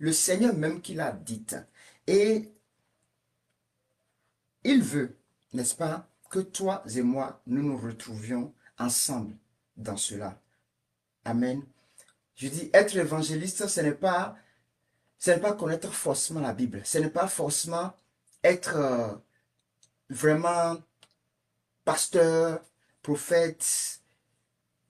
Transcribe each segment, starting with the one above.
le Seigneur même qui l'a dite. Et il veut, n'est-ce pas, que toi et moi, nous nous retrouvions ensemble dans cela. Amen. Je dis, être évangéliste, ce n'est pas connaître forcément la Bible. Ce n'est pas forcément être vraiment pasteur, prophète,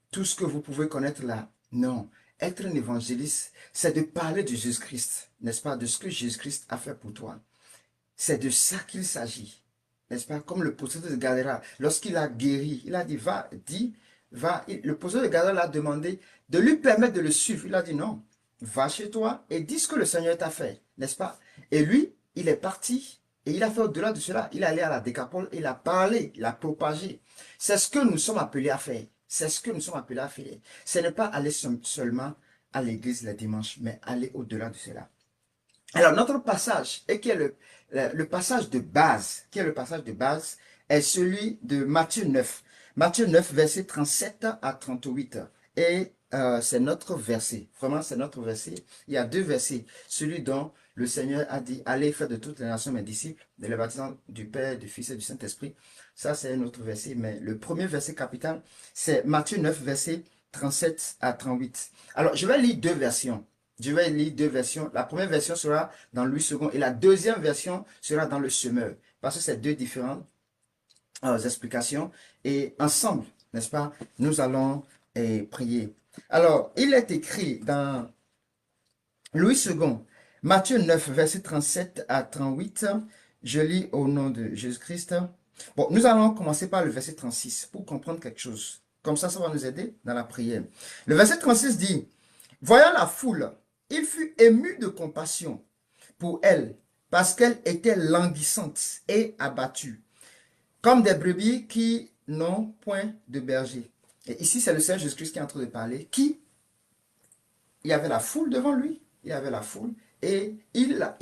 tout ce que vous pouvez connaître là. Non. Être un évangéliste, c'est de parler de Jésus-Christ, n'est-ce pas, de ce que Jésus-Christ a fait pour toi. C'est de ça qu'il s'agit, n'est-ce pas, comme le possesseur de Gadara, lorsqu'il a guéri, il a dit, va, dis, va. Le possesseur de Gadara l'a demandé de lui permettre de le suivre. Il a dit non, va chez toi et dis ce que le Seigneur t'a fait, n'est-ce pas? Et lui, il est parti et il a fait au-delà de cela. Il est allé à la Décapole, il a parlé, il a propagé. C'est ce que nous sommes appelés à faire. C'est ce que nous sommes appelés à faire. Ce n'est pas aller seulement à l'église les dimanches, mais aller au-delà de cela. Alors, notre passage, et qui est le passage de base, est celui de Matthieu 9. Matthieu 9, verset 37 à 38. Et c'est notre verset. Vraiment, c'est notre verset. Il y a deux versets. Celui dont le Seigneur a dit, allez faire de toutes les nations mes disciples, de les baptisant du Père, du Fils et du Saint-Esprit. Ça, c'est un autre verset. Mais le premier verset capital, c'est Matthieu 9, verset 37 à 38. Alors, je vais lire deux versions. Je vais lire deux versions. La première version sera dans Louis II et la deuxième version sera dans le Semeur. Parce que c'est deux différentes explications. Et ensemble, n'est-ce pas, nous allons prier. Alors, il est écrit dans Louis II, Matthieu 9, verset 37 à 38. Je lis au nom de Jésus-Christ. Bon, nous allons commencer par le verset 36 pour comprendre quelque chose. Comme ça va nous aider dans la prière. Le verset 36 dit, voyant la foule, il fut ému de compassion pour elle, parce qu'elle était languissante et abattue, comme des brebis qui n'ont point de berger. Et ici, c'est le Seigneur Jésus-Christ qui est en train de parler, il y avait la foule devant lui, il y avait la foule, et il a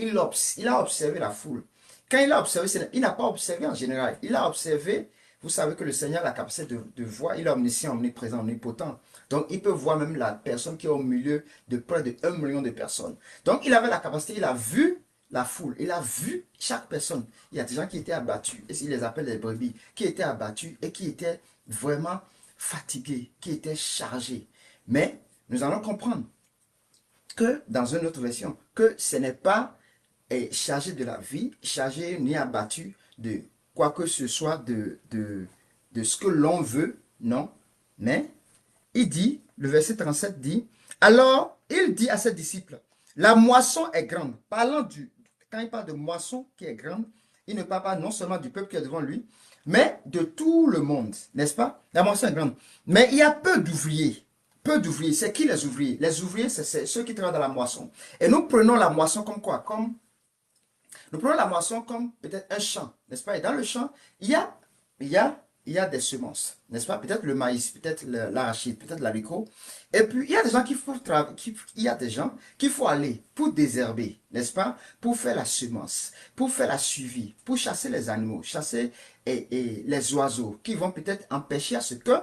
observé la foule. Quand il a observé, il n'a pas observé en général, il a observé. Vous savez que le Seigneur a la capacité de voir, il est omniscient, omniprésent, omnipotent. Donc, il peut voir même la personne qui est au milieu de près de 1 million de personnes. Donc, il avait la capacité, il a vu la foule, il a vu chaque personne. Il y a des gens qui étaient abattus, et il les appelle les brebis, qui étaient abattus et qui étaient vraiment fatigués, qui étaient chargés. Mais, nous allons comprendre que dans une autre version, que ce n'est pas chargé de la vie, chargé ni abattu de quoi que ce soit de ce que l'on veut, non. Mais il dit, le verset 37 dit, alors il dit à ses disciples, la moisson est grande. Quand il parle de moisson qui est grande, il ne parle pas non seulement du peuple qui est devant lui, mais de tout le monde, n'est-ce pas? La moisson est grande. Mais il y a peu d'ouvriers. Peu d'ouvriers. C'est qui les ouvriers? Les ouvriers, c'est ceux qui travaillent dans la moisson. Et nous prenons la moisson comme quoi? Nous prenons la moisson comme peut-être un champ, n'est-ce pas? Et dans le champ, il y a des semences, n'est-ce pas? Peut-être le maïs, peut-être l'arachide, peut-être l'haricot. Et puis, il y a des gens qu'il faut aller pour désherber, n'est-ce pas? Pour faire la semence, pour faire la suivi, pour chasser les animaux, chasser et les oiseaux qui vont peut-être empêcher à ce que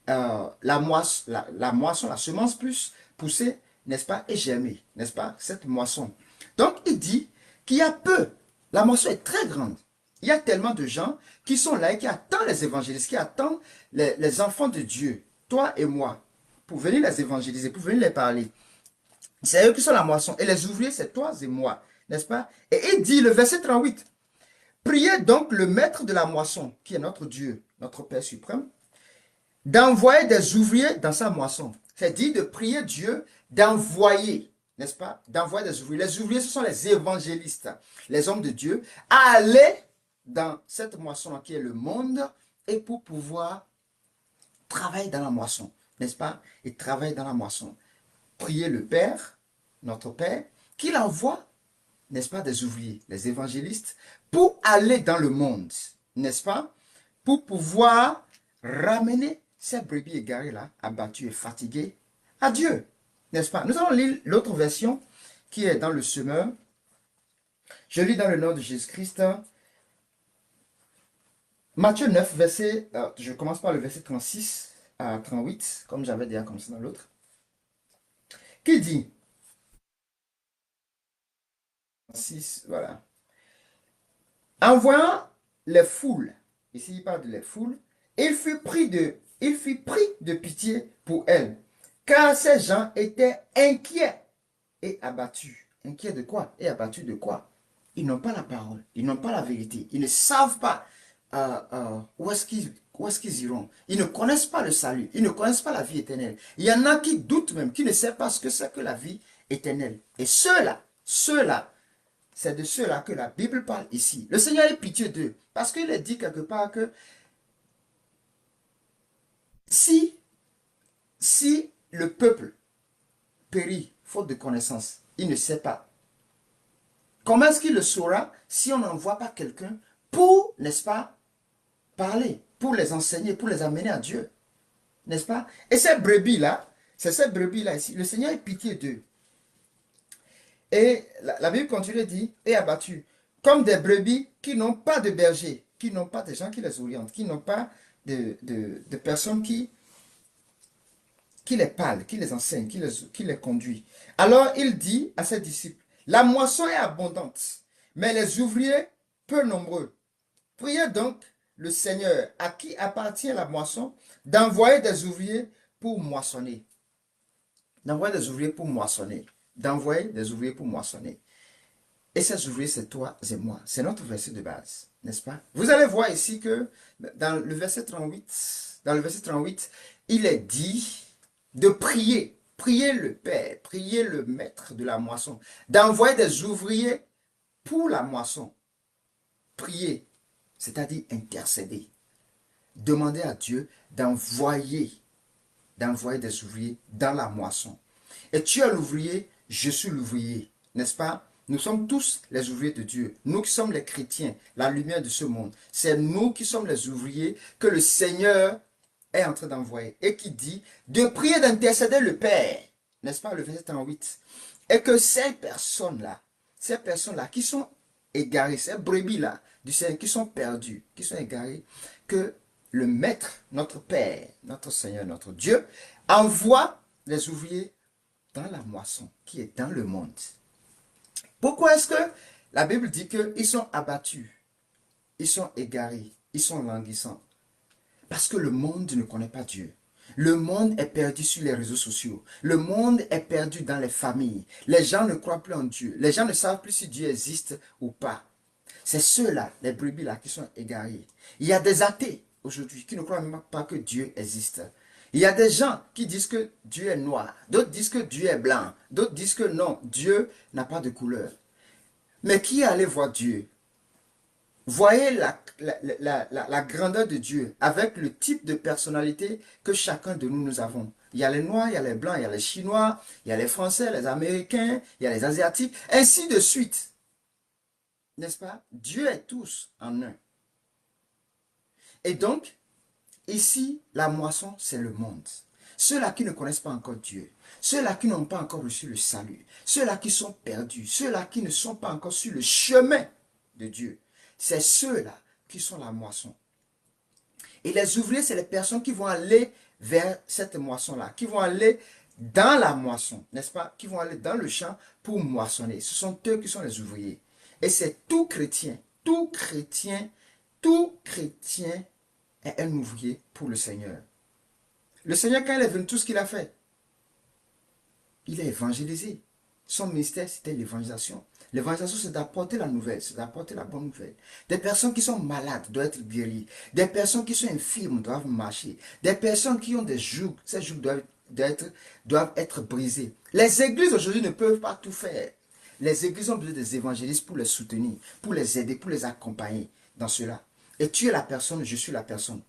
la moisson, la semence puisse pousser, n'est-ce pas? Et germer, n'est-ce pas? Cette moisson. Donc, il dit qu'il y a peu. La moisson est très grande. Il y a tellement de gens qui sont là et qui attendent les évangélistes, qui attendent les enfants de Dieu, toi et moi, pour venir les évangéliser, pour venir les parler. C'est eux qui sont la moisson. Et les ouvriers, c'est toi et moi, n'est-ce pas? Et il dit, le verset 38, priez donc le maître de la moisson, qui est notre Dieu, notre Père suprême, d'envoyer des ouvriers dans sa moisson. C'est dit de prier Dieu d'envoyer, n'est-ce pas? D'envoyer des ouvriers. Les ouvriers, ce sont les évangélistes, les hommes de Dieu, à aller dans cette moisson qui est le monde et pour pouvoir travailler dans la moisson, n'est-ce pas? Et travailler dans la moisson. Prier le Père, notre Père, qu'il envoie, n'est-ce pas, des ouvriers, les évangélistes, pour aller dans le monde, n'est-ce pas? Pour pouvoir ramener ces brebis égarées là, abattues et fatiguées, à Dieu, n'est-ce pas? Nous allons lire l'autre version qui est dans le Semeur. Je lis dans le nom de Jésus-Christ. Matthieu 9, je commence par le verset 36 à 38, comme j'avais déjà commencé dans l'autre, qui dit, 6, voilà. En voyant les foules, ici il parle de les foules, il fut pris de pitié pour elles, car ces gens étaient inquiets et abattus. Inquiets de quoi? Et abattus de quoi? Ils n'ont pas la parole, ils n'ont pas la vérité, ils ne savent pas où est-ce qu'ils iront. Ils ne connaissent pas le salut, ils ne connaissent pas la vie éternelle. Il y en a qui doutent même, qui ne savent pas ce que c'est que la vie éternelle. Et ceux-là, c'est de ceux-là que la Bible parle ici. Le Seigneur est pitié d'eux, parce qu'il est dit quelque part que si, si le peuple périt faute de connaissance, il ne sait pas. Comment est-ce qu'il le saura si on n'envoie pas quelqu'un pour, n'est-ce pas, parler, pour les enseigner, pour les amener à Dieu, n'est-ce pas? Et ces brebis-là, c'est ces brebis-là ici, le Seigneur est pitié d'eux. Et la Bible continue et dit, et abattu, comme des brebis qui n'ont pas de berger, qui n'ont pas de gens qui les orientent, qui n'ont pas de personnes qui les parlent, qui les enseignent, qui les conduit. Alors il dit à ses disciples, la moisson est abondante, mais les ouvriers peu nombreux. Priez donc le Seigneur, à qui appartient la moisson, d'envoyer des ouvriers pour moissonner. D'envoyer des ouvriers pour moissonner. D'envoyer des ouvriers pour moissonner. Et ces ouvriers, c'est toi et moi. C'est notre verset de base, n'est-ce pas? Vous allez voir ici que dans le verset 38, il est dit de prier. Prier le Père, prier le Maître de la moisson. D'envoyer des ouvriers pour la moisson. Prier, c'est-à-dire intercéder. Demander à Dieu d'envoyer des ouvriers dans la moisson. Et tu es l'ouvrier, je suis l'ouvrier, n'est-ce pas? Nous sommes tous les ouvriers de Dieu. Nous qui sommes les chrétiens, la lumière de ce monde. C'est nous qui sommes les ouvriers que le Seigneur est en train d'envoyer. Et qui dit de prier, d'intercéder le Père. N'est-ce pas, le verset 38? Et que ces personnes-là qui sont égarées, ces brebis-là du Seigneur, qui sont perdues, qui sont égarées, que le Maître, notre Père, notre Seigneur, notre Dieu, envoie les ouvriers dans la moisson qui est dans le monde. Pourquoi est-ce que la Bible dit qu'ils sont abattus, ils sont égarés, ils sont languissants? Parce que le monde ne connaît pas Dieu. Le monde est perdu sur les réseaux sociaux. Le monde est perdu dans les familles. Les gens ne croient plus en Dieu. Les gens ne savent plus si Dieu existe ou pas. C'est ceux-là, les brebis-là, qui sont égarés. Il y a des athées aujourd'hui qui ne croient même pas que Dieu existe. Il y a des gens qui disent que Dieu est noir, d'autres disent que Dieu est blanc, d'autres disent que non, Dieu n'a pas de couleur. Mais qui est allé voir Dieu? Voyez la grandeur de Dieu avec le type de personnalité que chacun de nous avons. Il y a les Noirs, il y a les Blancs, il y a les Chinois, il y a les Français, les Américains, il y a les Asiatiques, ainsi de suite. N'est-ce pas? Dieu est tous en un. Et donc, ici, la moisson, c'est le monde. Ceux-là qui ne connaissent pas encore Dieu, ceux-là qui n'ont pas encore reçu le salut, ceux-là qui sont perdus, ceux-là qui ne sont pas encore sur le chemin de Dieu, c'est ceux-là qui sont la moisson. Et les ouvriers, c'est les personnes qui vont aller vers cette moisson-là, qui vont aller dans la moisson, n'est-ce pas? Qui vont aller dans le champ pour moissonner. Ce sont eux qui sont les ouvriers. Et c'est tout chrétien est un ouvrier pour le Seigneur. Le Seigneur, quand il est venu, tout ce qu'il a fait, il a évangélisé. Son ministère, c'était l'évangélisation. L'évangélisation, c'est d'apporter la nouvelle, c'est d'apporter la bonne nouvelle. Des personnes qui sont malades doivent être guéries. Des personnes qui sont infirmes doivent marcher. Des personnes qui ont des jougs, ces jougs doivent être brisés. Les églises aujourd'hui ne peuvent pas tout faire. Les églises ont besoin des évangélistes pour les soutenir, pour les aider, pour les accompagner dans cela. Et tu es la personne, je suis la personne.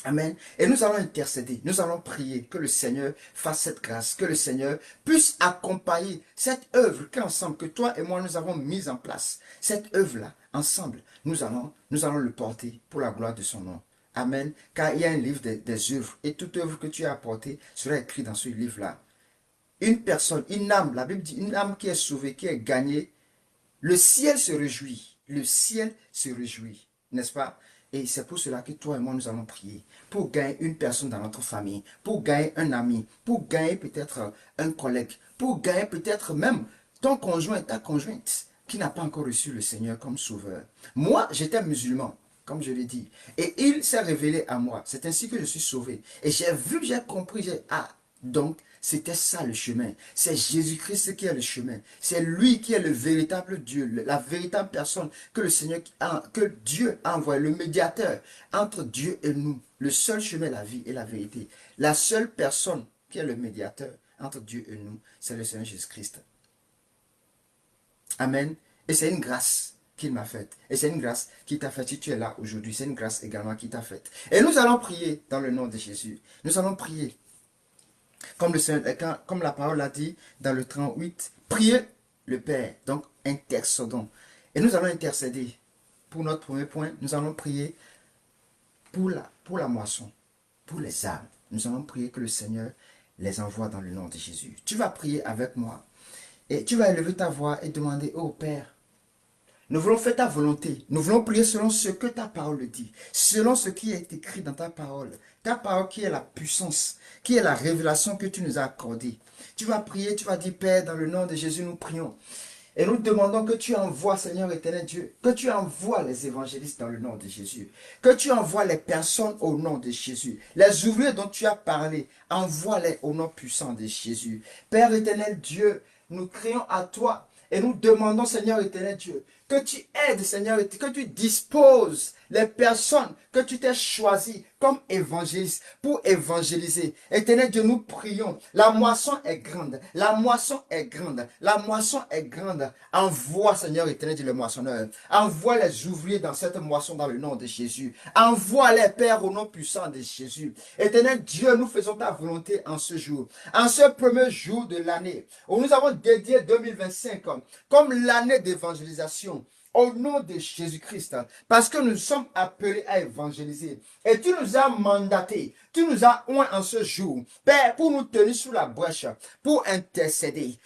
Amen. Et nous allons intercéder, nous allons prier que le Seigneur fasse cette grâce, que le Seigneur puisse accompagner cette œuvre qu'ensemble, que toi et moi nous avons mise en place. Cette œuvre-là, ensemble, nous allons le porter pour la gloire de son nom. Amen. Car il y a un livre des œuvres et toute œuvre que tu as apportée sera écrite dans ce livre-là. Une personne, une âme, la Bible dit, une âme qui est sauvée, qui est gagnée, le ciel se réjouit. Le ciel se réjouit, n'est-ce pas? Et c'est pour cela que toi et moi, nous allons prier. Pour gagner une personne dans notre famille. Pour gagner un ami. Pour gagner peut-être un collègue. Pour gagner peut-être même ton conjoint, ta conjointe, qui n'a pas encore reçu le Seigneur comme sauveur. Moi, j'étais musulman, comme je l'ai dit, et il s'est révélé à moi. C'est ainsi que je suis sauvé. Et j'ai vu, j'ai compris, donc, c'était ça le chemin. C'est Jésus-Christ qui est le chemin. C'est lui qui est le véritable Dieu, la véritable personne que le Seigneur, que Dieu a envoyé, le médiateur entre Dieu et nous. Le seul chemin, la vie et la vérité. La seule personne qui est le médiateur entre Dieu et nous, c'est le Seigneur Jésus-Christ. Amen. Et c'est une grâce qu'il m'a faite. Et c'est une grâce qui t'a faite. Si tu es là aujourd'hui, c'est une grâce également qui t'a faite. Et nous allons prier dans le nom de Jésus. Nous allons prier. Comme la parole l'a dit dans le 38, priez le Père. Donc, intercédons. Et nous allons intercéder. Pour notre premier point, nous allons prier pour la moisson, pour les âmes. Nous allons prier que le Seigneur les envoie dans le nom de Jésus. Tu vas prier avec moi. Et tu vas élever ta voix et demander, oh Père, nous voulons faire ta volonté. Nous voulons prier selon ce que ta parole dit. Selon ce qui est écrit dans ta parole. Ta parole qui est la puissance, qui est la révélation que tu nous as accordée. Tu vas prier, tu vas dire, Père, dans le nom de Jésus, nous prions. Et nous demandons que tu envoies, Seigneur éternel Dieu, que tu envoies les évangélistes dans le nom de Jésus. Que tu envoies les personnes au nom de Jésus. Les ouvriers dont tu as parlé, envoie-les au nom puissant de Jésus. Père éternel Dieu, nous crions à toi et nous demandons, Seigneur éternel Dieu, que tu aides, Seigneur, que tu disposes les personnes que tu t'es choisies comme évangélistes pour évangéliser. Éternel Dieu, nous prions. La moisson est grande. La moisson est grande. La moisson est grande. Envoie, Seigneur éternel Dieu, le moissonneur. Envoie les ouvriers dans cette moisson dans le nom de Jésus. Envoie les pères au nom puissant de Jésus. Éternel Dieu, nous faisons ta volonté en ce jour. En ce premier jour de l'année où nous avons dédié 2025 comme l'année d'évangélisation. Au nom de Jésus-Christ, parce que nous sommes appelés à évangéliser. Et tu nous as mandatés, tu nous as oint en ce jour, Père, pour nous tenir sous la brèche, pour intercéder,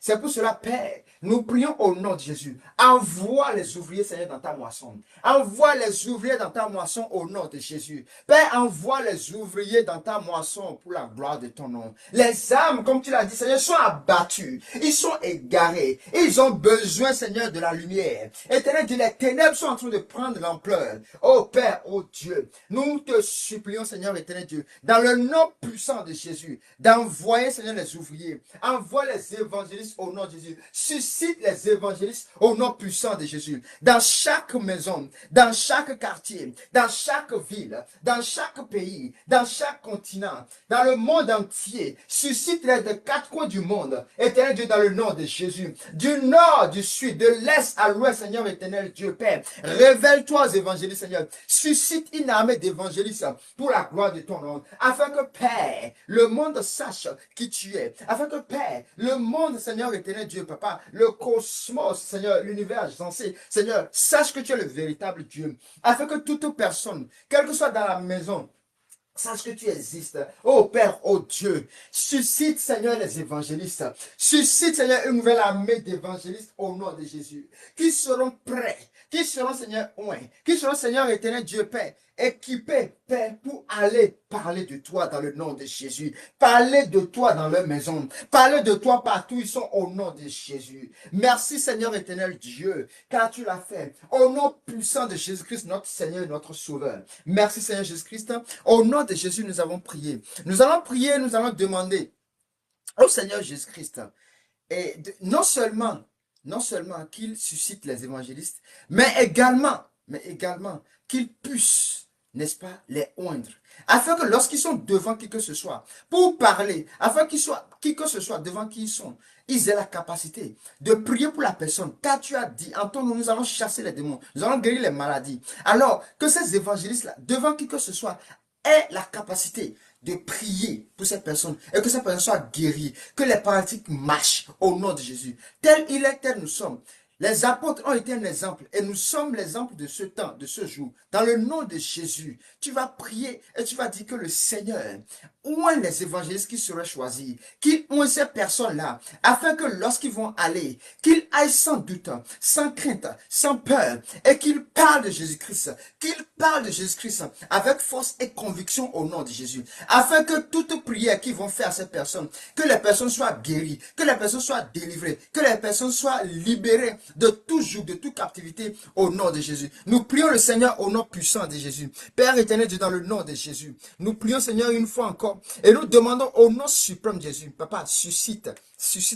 C'est pour cela, Père, nous prions au nom de Jésus. Envoie les ouvriers, Seigneur, dans ta moisson. Envoie les ouvriers dans ta moisson au nom de Jésus. Père, envoie les ouvriers dans ta moisson pour la gloire de ton nom. Les âmes, comme tu l'as dit, Seigneur, sont abattues. Ils sont égarés. Ils ont besoin, Seigneur, de la lumière. Éternel Dieu, les ténèbres sont en train de prendre l'ampleur. Oh Père, oh Dieu, nous te supplions, Seigneur éternel Dieu, dans le nom puissant de Jésus, d'envoyer, Seigneur, les ouvriers. Envoie les évangélistes au nom de Jésus. Suscite les évangélistes au nom puissant de Jésus. Dans chaque maison, dans chaque quartier, dans chaque ville, dans chaque pays, dans chaque continent, dans le monde entier. Suscite-les de quatre coins du monde. Éternel Dieu, dans le nom de Jésus. Du nord, du sud, de l'est à l'ouest, Seigneur éternel Dieu Père. Révèle-toi aux évangélistes, Seigneur. Suscite une armée d'évangélistes pour la gloire de ton nom. Afin que, Père, le monde sache qui tu es. Afin que, Père, le monde, Seigneur éternel Dieu, Papa, le cosmos, Seigneur, l'univers censé, Seigneur, sache que tu es le véritable Dieu. Afin que toute personne, quelle que soit dans la maison, sache que tu existes. Oh Père, oh Dieu, suscite, Seigneur, les évangélistes. Suscite, Seigneur, une nouvelle armée d'évangélistes au nom de Jésus. Qui seront prêts, qui seront, Seigneur, qui seront, Seigneur, éternel Dieu, Père, équipés, Père, pour aller parler de toi dans le nom de Jésus. Parler de toi dans leur maison. Parler de toi partout ils sont au nom de Jésus. Merci, Seigneur, éternel Dieu, car tu l'as fait. Au nom puissant de Jésus-Christ, notre Seigneur et notre Sauveur. Merci, Seigneur Jésus-Christ. Au nom de Jésus, nous avons prié. Nous allons prier, nous allons demander au Seigneur Jésus-Christ, et non seulement qu'il suscite les évangélistes, mais également qu'il puisse, n'est-ce pas, les oindre. Afin que lorsqu'ils sont devant qui que ce soit, pour parler, afin qu'ils soient, qui que ce soit devant qui ils sont, ils aient la capacité de prier pour la personne. Car tu as dit, en ton nom, nous allons chasser les démons, nous allons guérir les maladies. Alors, que ces évangélistes-là, devant qui que ce soit, aient la capacité de prier pour cette personne et que cette personne soit guérie, que les paralytiques marchent au nom de Jésus. Tel il est, tel nous sommes. Les apôtres ont été un exemple et nous sommes l'exemple de ce temps, de ce jour. Dans le nom de Jésus, tu vas prier et tu vas dire que le Seigneur oint les évangélistes qui seraient choisis, qu'il oint ces personnes-là, afin que lorsqu'ils vont aller, qu'ils aillent sans doute, sans crainte, sans peur, et qu'ils parlent de Jésus-Christ, avec force et conviction au nom de Jésus, afin que toute prière qu'ils vont faire à ces personnes, que les personnes soient guéries, que les personnes soient délivrées, que les personnes soient libérées de tout joug, de toute captivité au nom de Jésus. Nous prions le Seigneur au nom puissant de Jésus. Père éternel Dieu, dans le nom de Jésus, nous prions Seigneur une fois encore et nous demandons au nom suprême de Jésus, Papa, suscite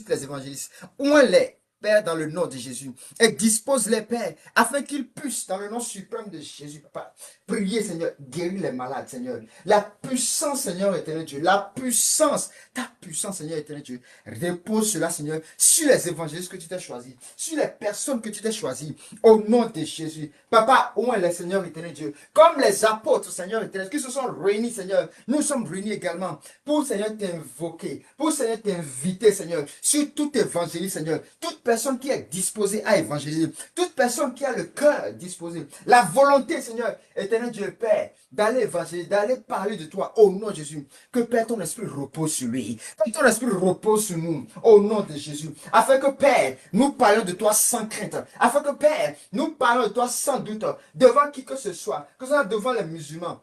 les évangélistes, oins-les, Père, dans le nom de Jésus, et dispose-les, Père, afin qu'ils puissent, dans le nom suprême de Jésus, Papa, prier, Seigneur, guérir les malades, Seigneur. La puissance, Seigneur éternel Dieu, la puissance, ta puissance, Seigneur éternel Dieu, repose cela, Seigneur, sur les évangélistes que tu t'as choisis, sur les personnes que tu t'as choisies, au nom de Jésus. Papa, oins les Seigneur éternel Dieu, comme les apôtres, Seigneur éternel, qui se sont réunis, Seigneur, nous sommes réunis également, pour, Seigneur, t'invoquer, pour, Seigneur, t'inviter, Seigneur, sur tout évangéliste, Seigneur, toute personne qui est disposée à évangéliser, toute personne qui a le cœur disposé, la volonté, Seigneur, éternel Dieu, Père, d'aller évangéliser, d'aller parler de toi au nom de Jésus. Que Père, ton esprit repose sur lui. Que ton esprit repose sur nous au nom de Jésus. Afin que Père, nous parlions de toi sans crainte. Afin que Père, nous parlions de toi sans doute devant qui que ce soit. Que ce soit devant les musulmans,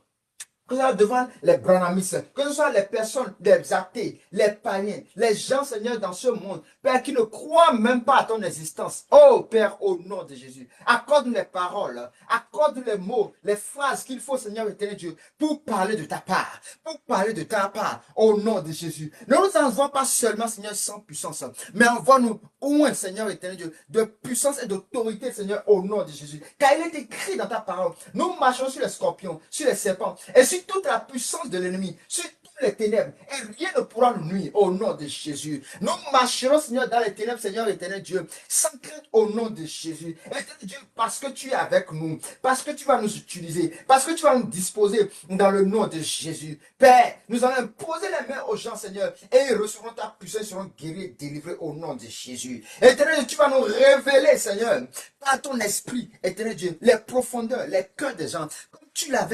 que ce soit devant les branhamistes, que ce soit les personnes, les athées, les païens, les gens, Seigneur, dans ce monde, Père, qui ne croient même pas à ton existence. Oh, Père, au nom de Jésus, accorde les paroles, accorde les mots, les phrases qu'il faut, Seigneur éternel Dieu, pour parler de ta part, au nom de Jésus. Ne nous envoie pas seulement, Seigneur, sans puissance, mais envoie-nous un, Seigneur éternel Dieu, de puissance et d'autorité, Seigneur, au nom de Jésus. Car il est écrit dans ta parole, nous marchons sur les scorpions, sur les serpents, et sur toute la puissance de l'ennemi, sur toutes les ténèbres, et rien ne pourra nous nuire au nom de Jésus. Nous marcherons, Seigneur, dans les ténèbres, Seigneur éternel Dieu, sans crainte au nom de Jésus. Éternel Dieu, parce que tu es avec nous, parce que tu vas nous utiliser, parce que tu vas nous disposer dans le nom de Jésus. Père, nous allons poser les mains aux gens, Seigneur, et ils recevront ta puissance, ils seront guéris, délivrés au nom de Jésus. Éternel Dieu, tu vas nous révéler, Seigneur, par ton esprit, éternel Dieu, les profondeurs, les cœurs des gens, tu l'as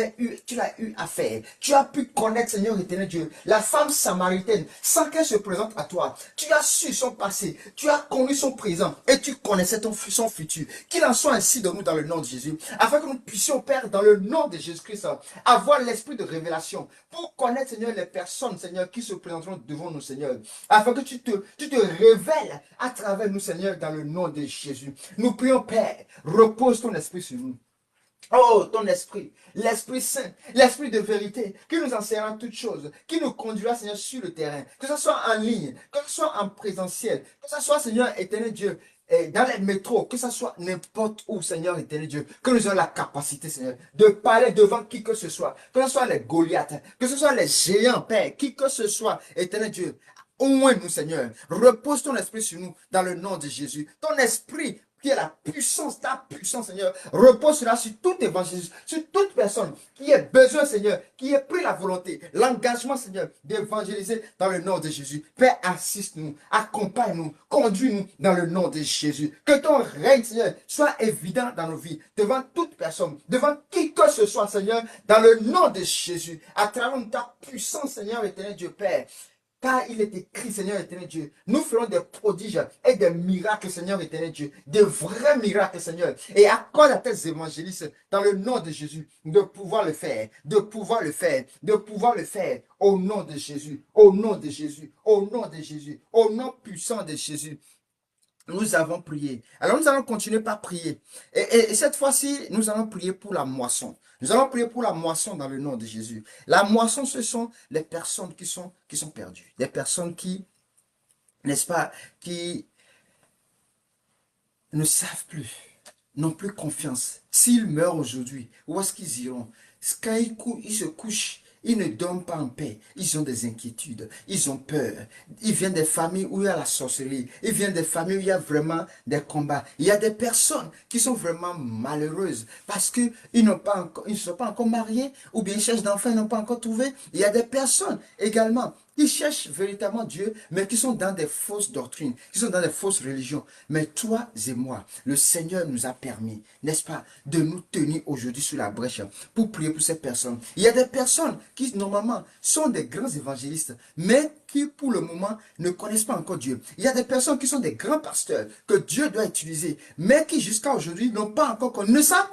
eu à faire. Tu as pu connaître, Seigneur éternel Dieu, la femme samaritaine, sans qu'elle se présente à toi. Tu as su son passé, tu as connu son présent, et tu connaissais son futur. Qu'il en soit ainsi de nous dans le nom de Jésus, afin que nous puissions, Père, dans le nom de Jésus-Christ, avoir l'esprit de révélation, pour connaître, Seigneur, les personnes, Seigneur, qui se présenteront devant nous, Seigneur, afin que tu te révèles à travers nous, Seigneur, dans le nom de Jésus. Nous prions, Père, repose ton esprit sur nous. Oh, ton esprit, l'Esprit Saint, l'Esprit de vérité, qui nous enseignera toutes choses, qui nous conduira, Seigneur, sur le terrain, que ce soit en ligne, que ce soit en présentiel, que ce soit, Seigneur, éternel Dieu, dans les métros, que ce soit n'importe où, Seigneur, éternel Dieu, que nous ayons la capacité, Seigneur, de parler devant qui que ce soit, que ce soit les Goliaths, que ce soit les géants, Père, qui que ce soit, éternel Dieu, au moins nous, Seigneur, repose ton esprit sur nous, dans le nom de Jésus, ton esprit, qui est la puissance, ta puissance, Seigneur, repose cela sur tout évangéliste, sur toute personne qui ait besoin, Seigneur, qui ait pris la volonté, l'engagement, Seigneur, d'évangéliser dans le nom de Jésus. Père, assiste-nous, accompagne-nous, conduis-nous dans le nom de Jésus. Que ton règne, Seigneur, soit évident dans nos vies, devant toute personne, devant qui que ce soit, Seigneur, dans le nom de Jésus, à travers ta puissance, Seigneur, éternel Dieu, Père. Car il est écrit, Seigneur éternel Dieu, nous ferons des prodiges et des miracles, Seigneur éternel Dieu, de vrais miracles, Seigneur. Et accorde à tes évangélistes, dans le nom de Jésus, de pouvoir le faire, de pouvoir le faire, de pouvoir le faire, au nom de Jésus, au nom de Jésus, au nom de Jésus, au nom puissant de Jésus. Nous avons prié. Alors nous allons continuer par prier. Et cette fois-ci, nous allons prier pour la moisson. Nous allons prier pour la moisson dans le nom de Jésus. La moisson, ce sont les personnes qui sont perdues. Des personnes qui, n'est-ce pas, qui ne savent plus, n'ont plus confiance. S'ils meurent aujourd'hui, où est-ce qu'ils iront? Quand ils se couchent, ils ne dorment pas en paix. Ils ont des inquiétudes. Ils ont peur. Ils viennent des familles où il y a la sorcellerie. Ils viennent des familles où il y a vraiment des combats. Il y a des personnes qui sont vraiment malheureuses parce qu'ils ne sont pas encore mariés ou bien ils cherchent d'enfants, ils n'ont pas encore trouvé. Il y a des personnes également qui cherchent véritablement Dieu, mais qui sont dans des fausses doctrines, qui sont dans des fausses religions. Mais toi et moi, le Seigneur nous a permis, n'est-ce pas, de nous tenir aujourd'hui sur la brèche pour prier pour ces personnes. Il y a des personnes qui, normalement, sont des grands évangélistes, mais qui, pour le moment, ne connaissent pas encore Dieu. Il y a des personnes qui sont des grands pasteurs que Dieu doit utiliser, mais qui, jusqu'à aujourd'hui, n'ont pas encore connu, ne savent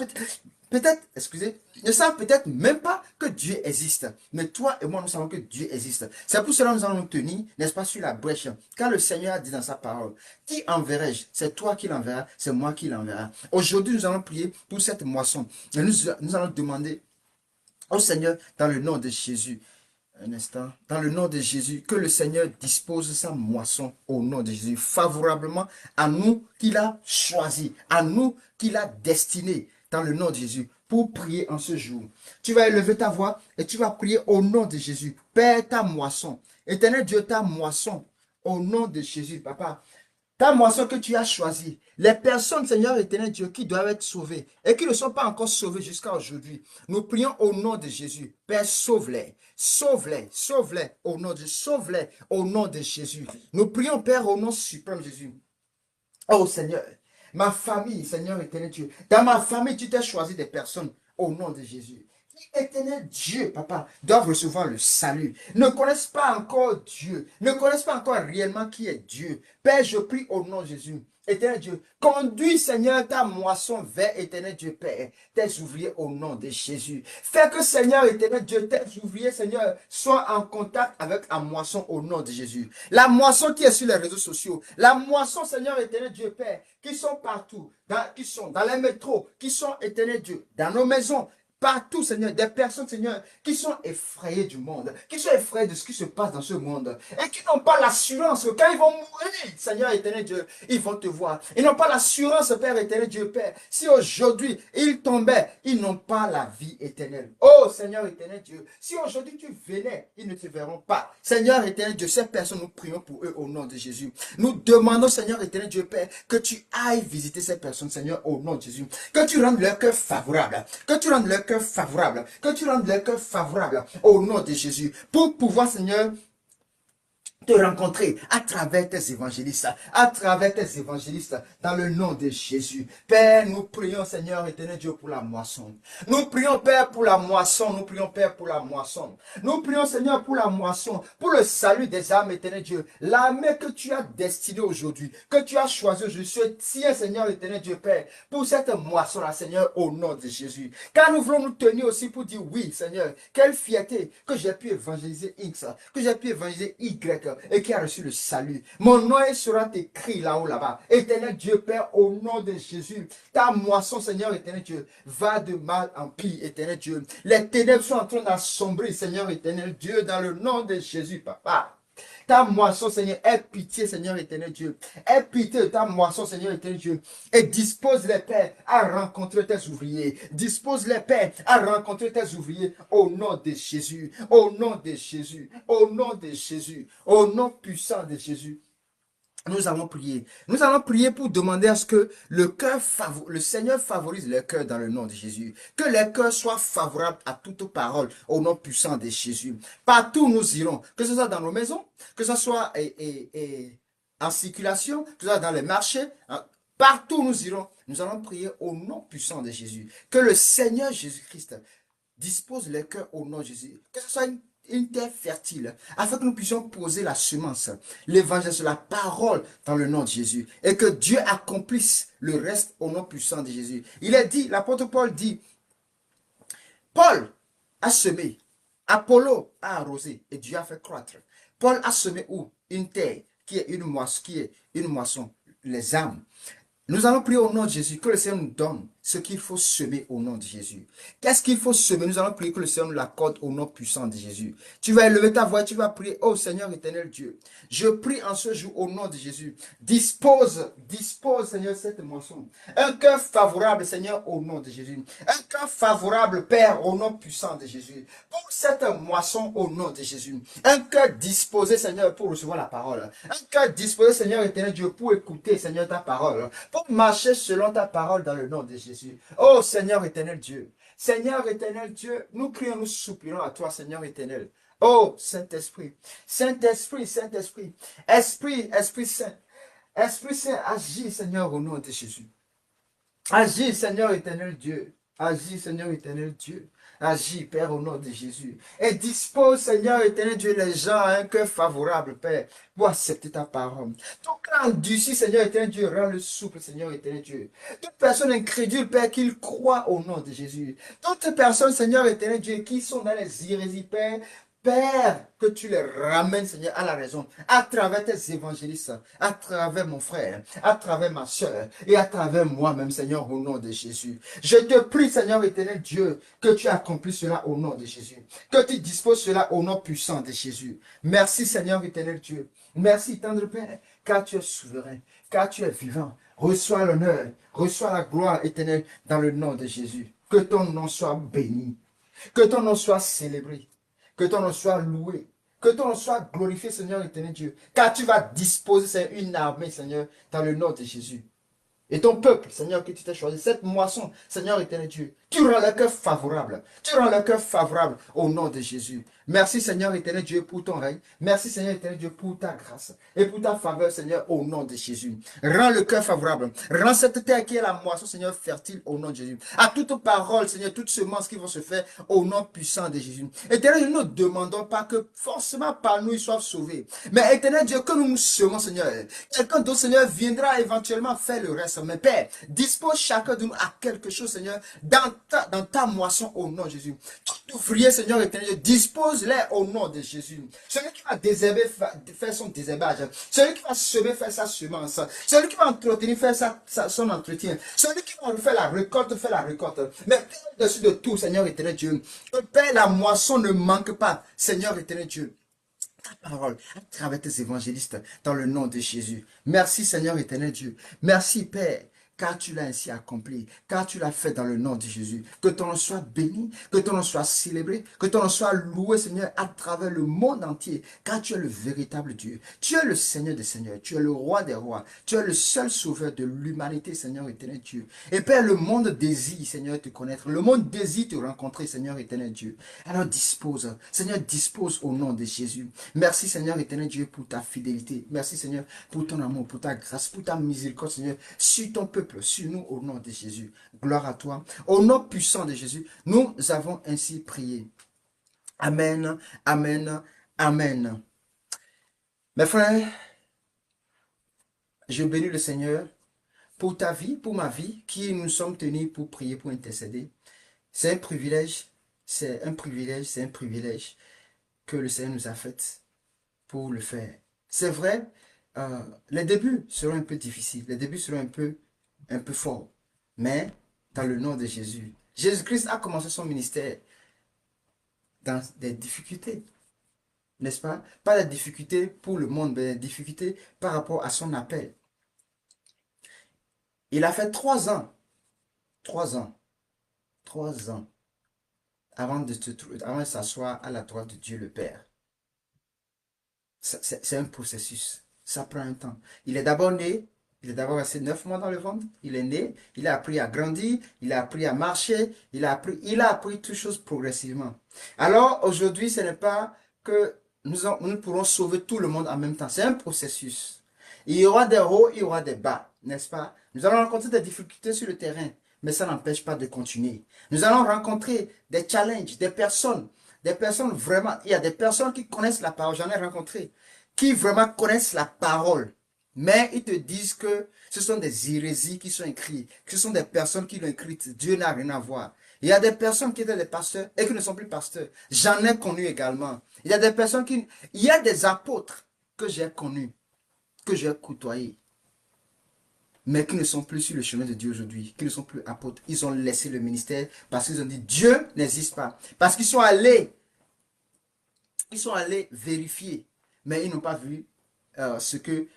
excusez, ne savent peut-être même pas que Dieu existe. Mais toi et moi, nous savons que Dieu existe. C'est pour cela que nous allons nous tenir, n'est-ce pas, sur la brèche. Car le Seigneur a dit dans sa parole, qui enverrai-je? C'est toi qui l'enverras, c'est moi qui l'enverrai. Aujourd'hui, nous allons prier pour cette moisson. Et nous allons demander au Seigneur, dans le nom de Jésus, un instant, dans le nom de Jésus, que le Seigneur dispose sa moisson au nom de Jésus, favorablement à nous qu'il a choisi, à nous qu'il a destiné, dans le nom de Jésus, pour prier en ce jour. Tu vas élever ta voix et tu vas prier au nom de Jésus. Père, ta moisson. Éternel Dieu, ta moisson, au nom de Jésus, papa. Ta moisson que tu as choisie, les personnes, Seigneur éternel Dieu, qui doivent être sauvées et qui ne sont pas encore sauvées jusqu'à aujourd'hui, nous prions au nom de Jésus. Père, sauve-les, sauve-les, sauve-les au nom de sauve-les au nom de Jésus. Nous prions, Père, au nom suprême de Jésus. Oh Seigneur, ma famille, Seigneur éternel Dieu, dans ma famille, tu t'es choisi des personnes au nom de Jésus. Éternel Dieu, papa, doivent recevoir le salut. Ne connaissent pas encore Dieu. Ne connaissent pas encore réellement qui est Dieu. Père, je prie au nom de Jésus. Éternel Dieu, conduis, Seigneur, ta moisson vers éternel Dieu, Père, tes ouvriers au nom de Jésus. Fais que, Seigneur, éternel Dieu, tes ouvriers, Seigneur, soient en contact avec la moisson au nom de Jésus. La moisson qui est sur les réseaux sociaux, la moisson, Seigneur, éternel Dieu, Père, qui sont partout, qui sont dans les métros, qui sont, éternel Dieu, dans nos maisons, partout, Seigneur, des personnes, Seigneur, qui sont effrayées du monde, qui sont effrayées de ce qui se passe dans ce monde, et qui n'ont pas l'assurance que quand ils vont mourir, Seigneur éternel Dieu, ils vont te voir. Ils n'ont pas l'assurance, Père éternel Dieu, Père. Si aujourd'hui, ils tombaient, ils n'ont pas la vie éternelle. Oh, Seigneur éternel Dieu, si aujourd'hui tu venais, ils ne te verront pas. Seigneur éternel Dieu, ces personnes, nous prions pour eux au nom de Jésus. Nous demandons, Seigneur éternel Dieu, Père, que tu ailles visiter ces personnes, Seigneur, au nom de Jésus. Que tu rendes leur cœur favorable. Que tu rendes leur cœur favorable, que tu rendes leur cœur favorable au nom de Jésus, pour pouvoir, Seigneur, te rencontrer à travers tes évangélistes, dans le nom de Jésus. Père, nous prions, Seigneur éternel Dieu, pour la moisson. Nous prions, Père, pour la moisson. Nous prions, Père, pour la moisson. Nous prions, Seigneur, pour la moisson, pour le salut des âmes, éternel Dieu. L'armée que tu as destinée aujourd'hui, que tu as choisie aujourd'hui, ce tien, Seigneur éternel Dieu, Père, pour cette moisson-là, Seigneur, au nom de Jésus. Car nous voulons nous tenir aussi pour dire, oui, Seigneur, quelle fierté que j'ai pu évangéliser X, que j'ai pu évangéliser Y, et qui a reçu le salut. Mon nom sera écrit là-haut, là-bas. Éternel Dieu, Père, au nom de Jésus, ta moisson, Seigneur, éternel Dieu, va de mal en pis, éternel Dieu. Les ténèbres sont en train d'assombrir, Seigneur, éternel Dieu, dans le nom de Jésus, papa. Ta moisson, Seigneur, aie pitié, Seigneur éternel Dieu. Aie pitié de ta moisson, Seigneur éternel Dieu. Et dispose les pères à rencontrer tes ouvriers. Dispose les pères à rencontrer tes ouvriers au nom de Jésus. Au nom de Jésus. Au nom de Jésus. Au nom puissant de Jésus. Nous allons prier. Nous allons prier pour demander à ce que le Seigneur favorise le cœur dans le nom de Jésus. Que les cœurs soient favorables à toute parole au nom puissant de Jésus. Partout où nous irons, que ce soit dans nos maisons, que ce soit en circulation, que ce soit dans les marchés, partout où nous irons, nous allons prier au nom puissant de Jésus. Que le Seigneur Jésus-Christ dispose les cœurs au nom de Jésus. Que ce soit une terre fertile, afin que nous puissions poser la semence, l'évangile sur la parole dans le nom de Jésus, et que Dieu accomplisse le reste au nom puissant de Jésus. Il est dit, l'apôtre Paul dit, Paul a semé, Apollo a arrosé, et Dieu a fait croître. Paul a semé où? Une terre qui est une moisson, les âmes. Nous allons prier au nom de Jésus, que le Seigneur nous donne ce qu'il faut semer au nom de Jésus. Qu'est-ce qu'il faut semer? Nous allons prier que le Seigneur nous l'accorde au nom puissant de Jésus. Tu vas élever ta voix et tu vas prier, oh Seigneur éternel Dieu, je prie en ce jour au nom de Jésus. Dispose, Seigneur, cette moisson. Un cœur favorable, Seigneur, au nom de Jésus. Un cœur favorable, Père, au nom puissant de Jésus. Pour cette moisson au nom de Jésus. Un cœur disposé, Seigneur, pour recevoir la parole. Un cœur disposé, Seigneur éternel Dieu, pour écouter, Seigneur, ta parole. Pour marcher selon ta parole dans le nom de Jésus. Oh Seigneur éternel Dieu, Seigneur éternel Dieu, nous crions, nous soupirons à toi, Seigneur éternel. Oh, Saint-Esprit, Saint-Esprit, Saint-Esprit, Esprit, Esprit Saint, Esprit Saint, agis, Seigneur, au nom de Jésus. Agis, Seigneur éternel Dieu. Agis, Seigneur éternel Dieu. Agis, Père, au nom de Jésus. Et dispose, Seigneur éternel Dieu, les gens à un cœur favorable, Père, pour accepter ta parole. Ton cœur endurci, Seigneur éternel Dieu, rends-le souple, Seigneur éternel Dieu. Toute personne incrédule, Père, qu'il croit au nom de Jésus. Toutes personnes, Seigneur éternel Dieu, qui sont dans les hérésies, Père, Père, que tu les ramènes, Seigneur, à la raison, à travers tes évangélistes, à travers mon frère, à travers ma soeur, et à travers moi-même, Seigneur, au nom de Jésus. Je te prie, Seigneur éternel Dieu, que tu accomplisses cela au nom de Jésus, que tu disposes cela au nom puissant de Jésus. Merci, Seigneur éternel Dieu. Merci, tendre Père, car tu es souverain, car tu es vivant. Reçois l'honneur, reçois la gloire éternelle dans le nom de Jésus. Que ton nom soit béni, que ton nom soit célébré. Que ton nom soit loué. Que ton nom soit glorifié, Seigneur éternel Dieu. Car tu vas disposer, Seigneur, une armée, Seigneur, dans le nom de Jésus. Et ton peuple, Seigneur, que tu t'es choisi, cette moisson, Seigneur éternel Dieu, tu rends le cœur favorable. Tu rends le cœur favorable au nom de Jésus. Merci, Seigneur éternel Dieu, pour ton règne. Merci, Seigneur éternel Dieu, pour ta grâce et pour ta faveur, Seigneur, au nom de Jésus. Rends le cœur favorable. Rends cette terre qui est la moisson, Seigneur, fertile au nom de Jésus. À toute parole, Seigneur, toutes semences qui vont se faire au nom puissant de Jésus. Éternel, nous ne demandons pas que forcément par nous ils soient sauvés. Mais éternel Dieu, que nous nous semons, Seigneur. Quelqu'un d'autre, Seigneur, viendra éventuellement faire le reste. Mais Père, dispose chacun de nous à quelque chose, Seigneur, dans ta moisson au nom de Jésus. Tout ouvrier, Seigneur éternel Dieu, dispose-les au nom de Jésus. Celui qui va désherber, faire son désherbage. Celui qui va semer, faire sa semence. Celui qui va entretenir, faire son entretien. Celui qui va faire la récolte, faire la récolte. Mais au-dessus de tout, Seigneur éternel Dieu, que Père, la moisson ne manque pas, Seigneur éternel Dieu. Ta parole à travers tes évangélistes dans le nom de Jésus. Merci Seigneur éternel Dieu. Merci Père. Car tu l'as ainsi accompli, car tu l'as fait dans le nom de Jésus. Que ton nom soit béni, que ton nom soit célébré, que ton nom soit loué, Seigneur, à travers le monde entier, car tu es le véritable Dieu. Tu es le Seigneur des Seigneurs, tu es le Roi des Rois, tu es le seul sauveur de l'humanité, Seigneur éternel Dieu. Et Père, le monde désire, Seigneur, te connaître. Le monde désire te rencontrer, Seigneur éternel Dieu. Alors dispose, Seigneur, dispose au nom de Jésus. Merci, Seigneur éternel Dieu, pour ta fidélité. Merci, Seigneur, pour ton amour, pour ta grâce, pour ta miséricorde, Seigneur, sur ton peuple, sur nous au nom de Jésus. Gloire à toi. Au nom puissant de Jésus, nous avons ainsi prié. Amen, amen, amen. Mes frères, je bénis le Seigneur pour ta vie, pour ma vie, qui nous sommes tenus pour prier, pour intercéder. C'est un privilège, c'est un privilège, c'est un privilège que le Seigneur nous a fait pour le faire. C'est vrai, les débuts seront un peu difficiles, les débuts seront un peu forts, mais dans le nom de Jésus. Jésus-Christ a commencé son ministère dans des difficultés, n'est-ce pas? Pas des difficultés pour le monde, mais des difficultés par rapport à son appel. Il a fait 3 ans, 3 ans avant de s'asseoir à la droite de Dieu le Père. C'est un processus. Ça prend un temps. Il est d'abord né. Il est d'abord resté 9 mois dans le ventre. Il est né. Il a appris à grandir. Il a appris à marcher. Il a appris toutes choses progressivement. Alors, aujourd'hui, ce n'est pas que nous pourrons sauver tout le monde en même temps. C'est un processus. Il y aura des hauts, il y aura des bas, n'est-ce pas? Nous allons rencontrer des difficultés sur le terrain, mais ça n'empêche pas de continuer. Nous allons rencontrer des challenges, des personnes vraiment, il y a des personnes qui connaissent la parole, j'en ai rencontré, qui vraiment connaissent la parole, mais ils te disent que ce sont des hérésies qui sont écrites, que ce sont des personnes qui l'ont écrite, Dieu n'a rien à voir. Il y a des personnes qui étaient des pasteurs et qui ne sont plus pasteurs. J'en ai connu également. Il y a des personnes il y a des apôtres que j'ai connus, que j'ai côtoyés, mais qui ne sont plus sur le chemin de Dieu aujourd'hui, qui ne sont plus apôtres. Ils ont laissé le ministère parce qu'ils ont dit Dieu n'existe pas. Parce qu'ils sont allés vérifier, mais ils n'ont pas vu ce qui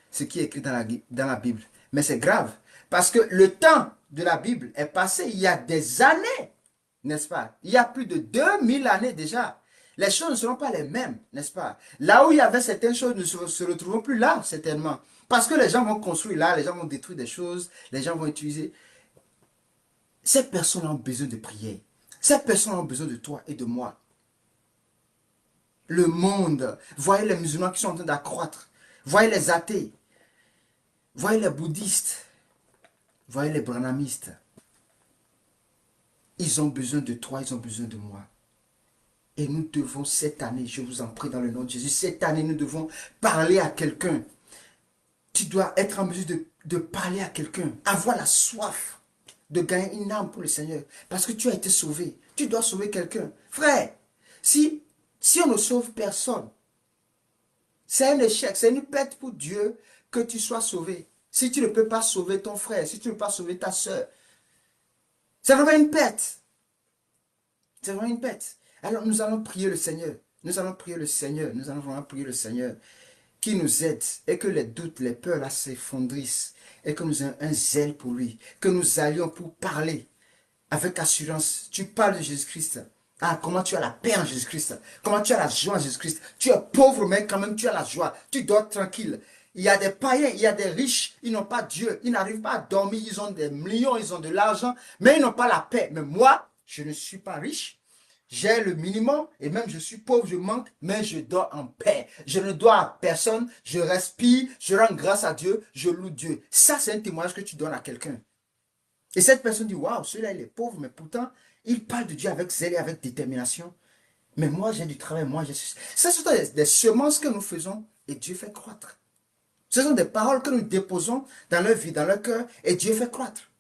est écrit dans la Bible. Mais c'est grave, parce que le temps de la Bible est passé il y a des années, n'est-ce pas? Il y a plus de 2000 années déjà. Les choses ne seront pas les mêmes, n'est-ce pas? Là où il y avait certaines choses ne se retrouveront plus là, certainement. Parce que les gens vont construire là, les gens vont détruire des choses, les gens vont utiliser. Ces personnes ont besoin de prière. Ces personnes ont besoin de toi et de moi. le monde. Voyez les musulmans qui sont en train d'accroître. Voyez les athées. Voyez les bouddhistes. Voyez les branhamistes. Ils ont besoin de toi, ils ont besoin de moi. Et nous devons cette année, je vous en prie dans le nom de Jésus, cette année nous devons parler à quelqu'un. Tu dois être en mesure de parler à quelqu'un, avoir la soif de gagner une âme pour le Seigneur. Parce que tu as été sauvé. Tu dois sauver quelqu'un. Frère, si on ne sauve personne, c'est un échec, c'est une perte pour Dieu que tu sois sauvé. Si tu ne peux pas sauver ton frère, si tu ne peux pas sauver ta soeur, c'est vraiment une perte. C'est vraiment une perte. Alors nous allons prier le Seigneur. Nous allons prier le Seigneur. Nous allons vraiment prier le Seigneur qui nous aide et que les doutes, les peurs là s'effondrissent et que nous ayons un zèle pour lui. Que nous allions pour parler avec assurance. Tu parles de Jésus-Christ. Ah, comment tu as la paix en Jésus-Christ. Comment tu as la joie en Jésus-Christ. Tu es pauvre, mais quand même tu as la joie. Tu dors tranquille. Il y a des païens, il y a des riches, ils n'ont pas Dieu. Ils n'arrivent pas à dormir, ils ont des millions, ils ont de l'argent, mais ils n'ont pas la paix. Mais moi, je ne suis pas riche. J'ai le minimum et même je suis pauvre, je manque, mais je dors en paix. Je ne dois à personne, je respire, je rends grâce à Dieu, je loue Dieu. Ça, c'est un témoignage que tu donnes à quelqu'un. Et cette personne dit, waouh, celui-là, il est pauvre, mais pourtant, il parle de Dieu avec zèle et avec détermination. Mais moi, j'ai du travail, moi, je suis... Ce sont des semences que nous faisons et Dieu fait croître. Ce sont des paroles que nous déposons dans leur vie, dans leur cœur, et Dieu fait croître.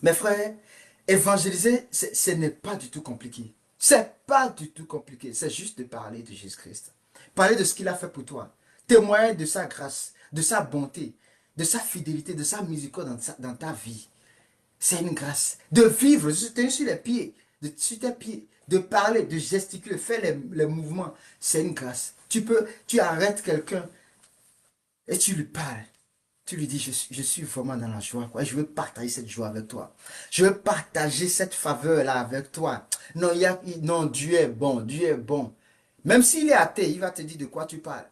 Mes frères, évangéliser, ce n'est pas du tout compliqué. C'est pas du tout compliqué. C'est juste de parler de Jésus-Christ. Parler de ce qu'il a fait pour toi. Témoigner de sa grâce, de sa bonté, de sa fidélité, de sa miséricorde dans ta vie. C'est une grâce. De vivre, tenir sur les pieds, sur tes pieds, de parler, de gesticuler, faire les mouvements. C'est une grâce. Tu arrêtes quelqu'un et tu lui parles. Tu lui dis, je suis vraiment dans la joie. Quoi. Je veux partager cette joie avec toi. Je veux partager cette faveur-là avec toi. Non, non, Dieu est bon. Dieu est bon. Même s'il est athée, il va te dire de quoi tu parles.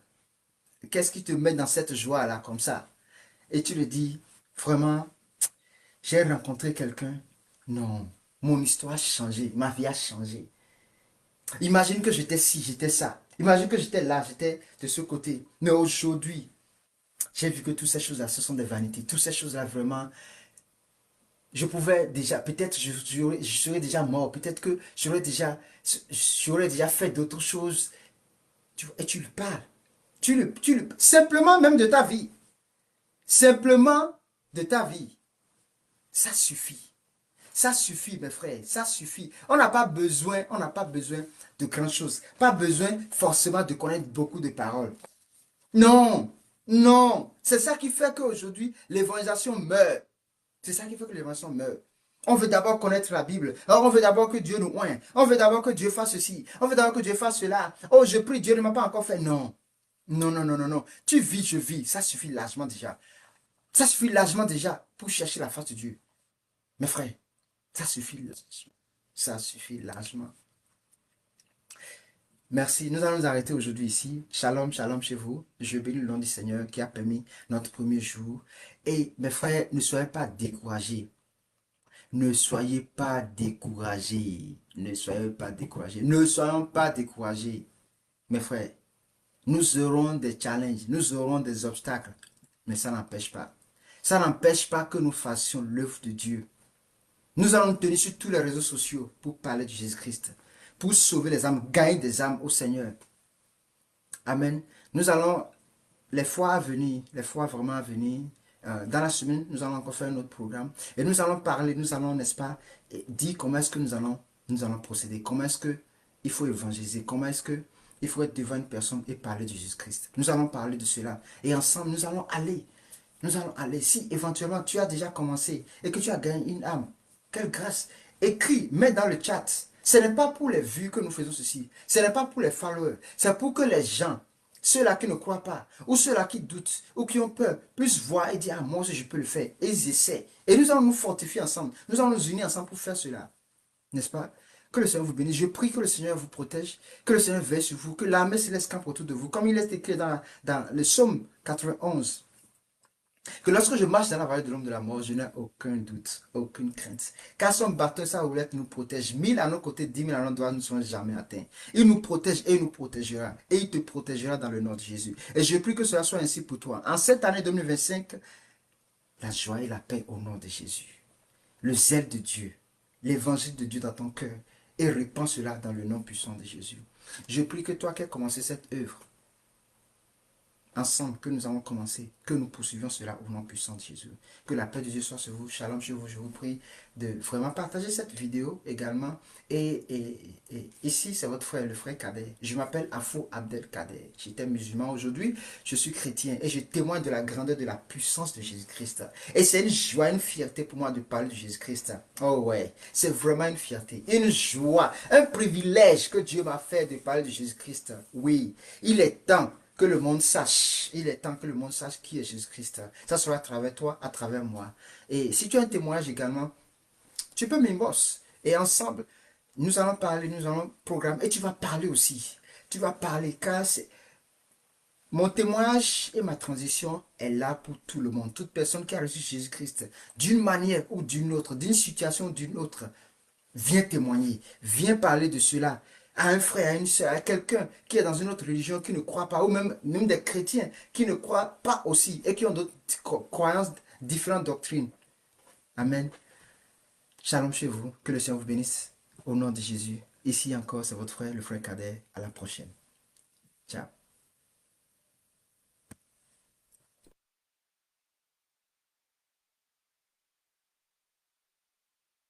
Qu'est-ce qui te met dans cette joie-là comme ça? Et tu lui dis, vraiment, j'ai rencontré quelqu'un. Non, mon histoire a changé. Ma vie a changé. Imagine que j'étais ci, j'étais ça. Imagine que j'étais là, j'étais de ce côté. Mais aujourd'hui, j'ai vu que toutes ces choses-là, ce sont des vanités. Toutes ces choses-là, vraiment, je pouvais déjà, peut-être je serais déjà mort. Peut-être que j'aurais déjà fait d'autres choses. Et tu lui parles. Simplement même de ta vie. Simplement de ta vie. Ça suffit. Ça suffit, mes frères. Ça suffit. On n'a pas besoin de grandes choses. Pas besoin forcément de connaître beaucoup de paroles. Non. Non. C'est ça qui fait qu'aujourd'hui, l'évangélisation meurt. C'est ça qui fait que l'évangélisation meurt. On veut d'abord connaître la Bible. Alors on veut d'abord que Dieu nous oigne. On veut d'abord que Dieu fasse ceci. On veut d'abord que Dieu fasse cela. Oh, je prie, Dieu ne m'a pas encore fait. Non. Non, non, non, non, non. Tu vis, je vis. Ça suffit largement déjà. Ça suffit largement déjà pour chercher la face de Dieu. Mes frères, ça suffit. Ça suffit largement. Merci. Nous allons nous arrêter aujourd'hui ici. Shalom, shalom chez vous. Je bénis le nom du Seigneur qui a permis notre premier jour. Et mes frères, ne soyez pas découragés. Ne soyez pas découragés. Ne soyez pas découragés. Ne soyons pas découragés. Mes frères, nous aurons des challenges, nous aurons des obstacles. Mais ça n'empêche pas. Ça n'empêche pas que nous fassions l'œuvre de Dieu. Nous allons nous tenir sur tous les réseaux sociaux pour parler de Jésus-Christ. Pour sauver les âmes, gagner des âmes au Seigneur. Amen. Nous allons, les fois vraiment à venir, dans la semaine, nous allons encore faire notre programme. Et nous allons parler, nous allons, n'est-ce pas, dire comment est-ce que nous allons procéder. Comment est-ce qu'il faut évangéliser. Comment est-ce qu'il faut être devant une personne et parler de Jésus-Christ. Nous allons parler de cela. Et ensemble, nous allons aller. Nous allons aller. Si éventuellement tu as déjà commencé et que tu as gagné une âme, quelle grâce. Écris, mets dans le chat. Ce n'est pas pour les vues que nous faisons ceci. Ce n'est pas pour les followers. C'est pour que les gens, ceux-là qui ne croient pas, ou ceux-là qui doutent, ou qui ont peur, puissent voir et dire, ah, moi aussi je peux le faire. Et ils essaient. Et nous allons nous fortifier ensemble. Nous allons nous unir ensemble pour faire cela. N'est-ce pas? Que le Seigneur vous bénisse. Je prie que le Seigneur vous protège. Que le Seigneur veille sur vous. Que l'armée céleste campe autour de vous. Comme il est écrit dans le psaume 91. Que lorsque je marche dans la vallée de l'ombre de la mort, je n'ai aucun doute, aucune crainte. Car son bâton et sa houlette nous protègent. 1000 à nos côtés, 10 000 à nos droits, nous ne serons jamais atteints. Il nous protège et il nous protégera. Et il te protégera dans le nom de Jésus. Et je prie que cela soit ainsi pour toi. En cette année 2025, la joie et la paix au nom de Jésus. Le zèle de Dieu, l'évangile de Dieu dans ton cœur. Et répands cela dans le nom puissant de Jésus. Je prie que toi qui as commencé cette œuvre, ensemble que nous avons commencé, que nous poursuivions cela au nom puissant de Jésus. Que la paix de Dieu soit sur vous. Shalom sur vous. Je vous prie de vraiment partager cette vidéo également. Et ici, c'est votre frère, le frère Kader. Je m'appelle Afo Abdel Kader. J'étais musulman aujourd'hui. Je suis chrétien et je témoigne de la grandeur, de la puissance de Jésus-Christ. Et c'est une joie, une fierté pour moi de parler de Jésus-Christ. Oh ouais, c'est vraiment une fierté, une joie, un privilège que Dieu m'a fait de parler de Jésus-Christ. Oui, il est temps que le monde sache. Il est temps que le monde sache qui est Jésus-Christ. Ça sera à travers toi, à travers moi. Et si tu as un témoignage également, tu peux m'inbox. Et ensemble, nous allons parler, nous allons programmer. Et tu vas parler aussi. Tu vas parler car mon témoignage et ma transition est là pour tout le monde. Toute personne qui a reçu Jésus-Christ d'une manière ou d'une autre, d'une situation ou d'une autre, viens témoigner, viens parler de cela à un frère, à une soeur, à quelqu'un qui est dans une autre religion, qui ne croit pas, ou même des chrétiens qui ne croient pas aussi et qui ont d'autres croyances, différentes doctrines. Amen. Shalom chez vous. Que le Seigneur vous bénisse. Au nom de Jésus. Ici encore, c'est votre frère, le frère Kader. À la prochaine. Ciao.